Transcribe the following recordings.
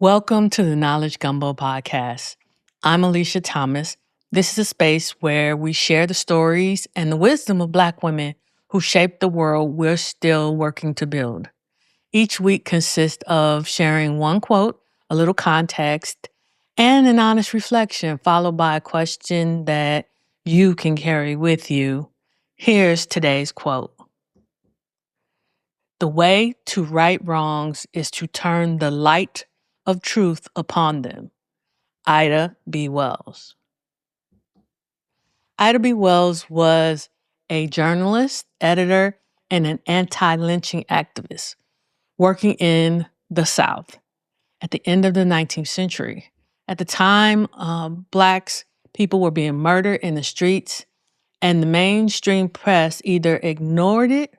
Welcome to the Knowledge Gumbo Podcast. I'm Alicia Thomas. This is a space where we share the stories and the wisdom of Black women who shaped the world we're still working to build. Each week consists of sharing one quote, a little context, and an honest reflection, followed by a question that you can carry with you. Here's today's quote. The way to right wrongs is to turn the light of truth upon them. Ida B. Wells. Ida B. Wells was a journalist, editor, and an anti-lynching activist working in the South at the end of the 19th century. At the time, Blacks, people were being murdered in the streets, and the mainstream press either ignored it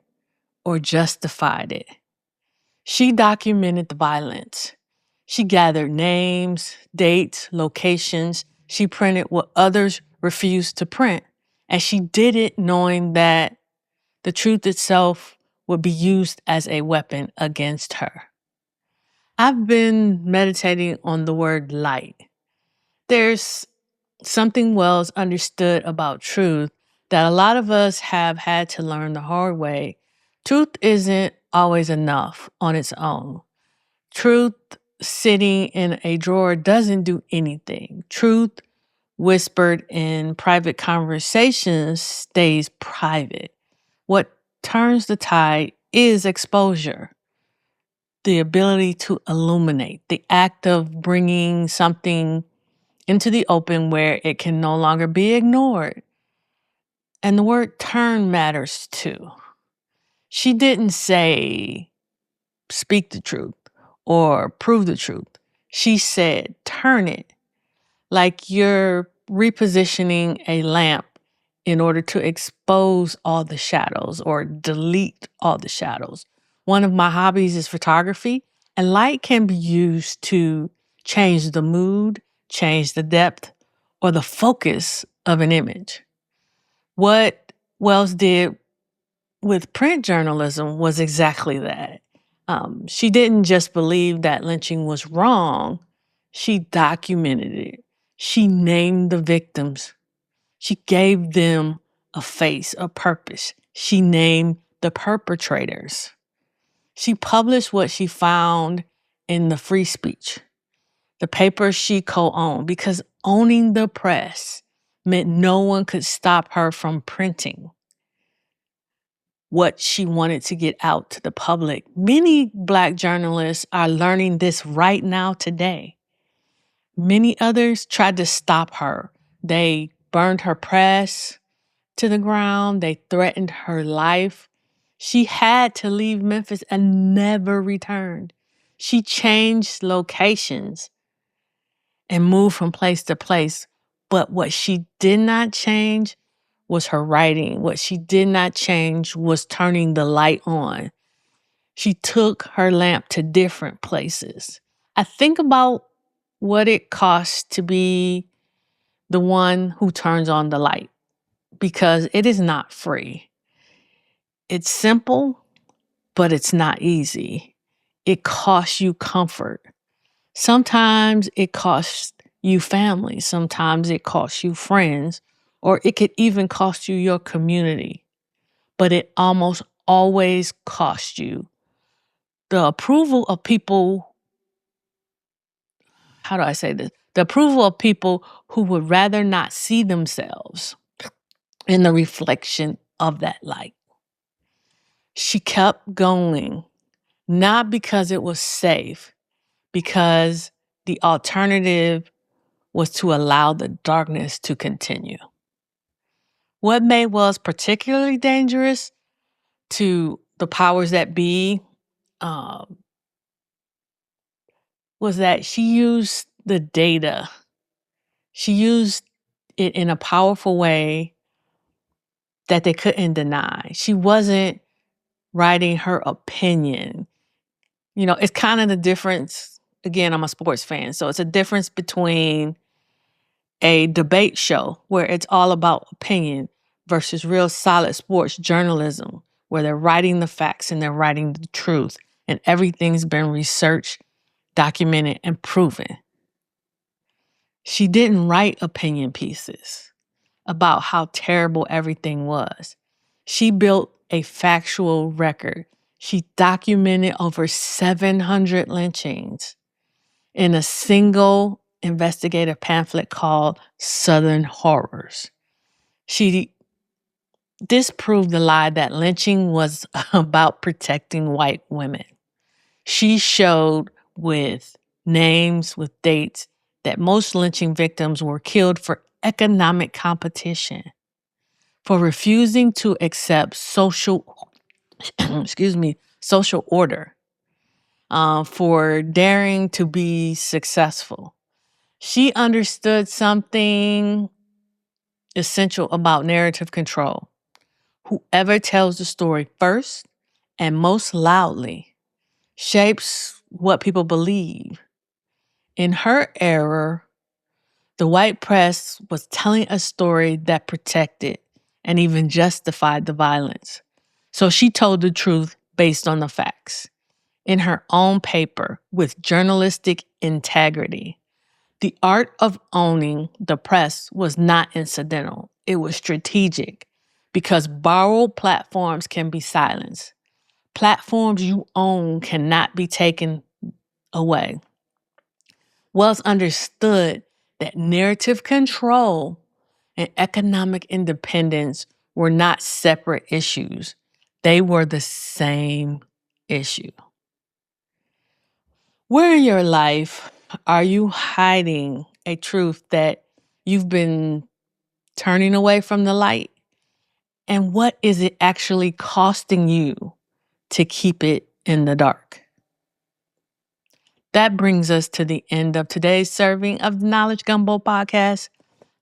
or justified it. She documented the violence. She gathered names, dates, locations. She printed what others refused to print. And she did it knowing that the truth itself would be used as a weapon against her. I've been meditating on the word light. There's something Wells understood about truth that a lot of us have had to learn the hard way. Truth isn't always enough on its own. Truth sitting in a drawer doesn't do anything. Truth whispered in private conversations stays private. What turns the tide is exposure, the ability to illuminate, the act of bringing something into the open where it can no longer be ignored. And the word turn matters too. She didn't say, speak the truth or prove the truth. She said, turn it, like you're repositioning a lamp in order to expose all the shadows or delete all the shadows. One of my hobbies is photography, and light can be used to change the mood, change the depth, or the focus of an image. What Wells did with print journalism was exactly that. She didn't just believe that lynching was wrong. She documented it. She named the victims. She gave them a face, a purpose. She named the perpetrators. She published what she found in the Free Speech, the paper she co-owned, because owning the press meant no one could stop her from printing what she wanted to get out to the public. Many Black journalists are learning this right now today. Many others tried to stop her. They burned her press to the ground. They threatened her life. She had to leave Memphis and never returned. She changed locations and moved from place to place. But what she did not change was her writing. What she did not change was turning the light on. She took her lamp to different places. I think about what it costs to be the one who turns on the light, because it is not free. It's simple, but it's not easy. It costs you comfort. Sometimes it costs you family. Sometimes it costs you friends. Or it could even cost you your community. But it almost always costs you the approval of people. How do I say this? The approval of people who would rather not see themselves in the reflection of that light. She kept going, not because it was safe, because the alternative was to allow the darkness to continue. What made Wells particularly dangerous to the powers that be was that she used the data. She used it in a powerful way that they couldn't deny. She wasn't writing her opinion. You know, it's kind of the difference. Again, I'm a sports fan, so it's a difference between a debate show where it's all about opinion versus real solid sports journalism where they're writing the facts and they're writing the truth and everything's been researched documented, and proven. She didn't write opinion pieces about how terrible everything was. She built a factual record. She documented over 700 lynchings in a single investigative pamphlet called Southern Horrors. She disproved the lie that lynching was about protecting white women. She showed with names, with dates, that most lynching victims were killed for economic competition, for refusing to accept social, social order, for daring to be successful. She understood something essential about narrative control. Whoever tells the story first and most loudly shapes what people believe. In her era, the white press was telling a story that protected and even justified the violence. So she told the truth based on the facts in her own paper with journalistic integrity. The art of owning the press was not incidental. It was strategic because borrowed platforms can be silenced. Platforms you own cannot be taken away. Wells understood that narrative control and economic independence were not separate issues. They were the same issue. Where in your life are you hiding a truth that you've been turning away from the light? And what is it actually costing you to keep it in the dark? That brings us to the end of today's serving of the Knowledge Gumbo Podcast.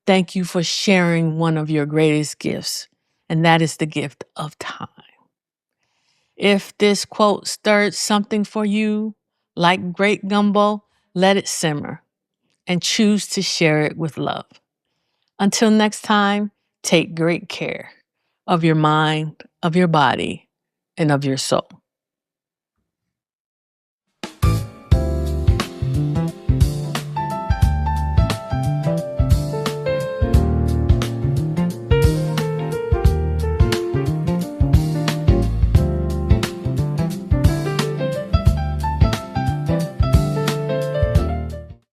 Thank you for sharing one of your greatest gifts, and that is the gift of time. If this quote stirred something for you, like great gumbo, let it simmer and choose to share it with love. Until next time, take great care of your mind, of your body, and of your soul.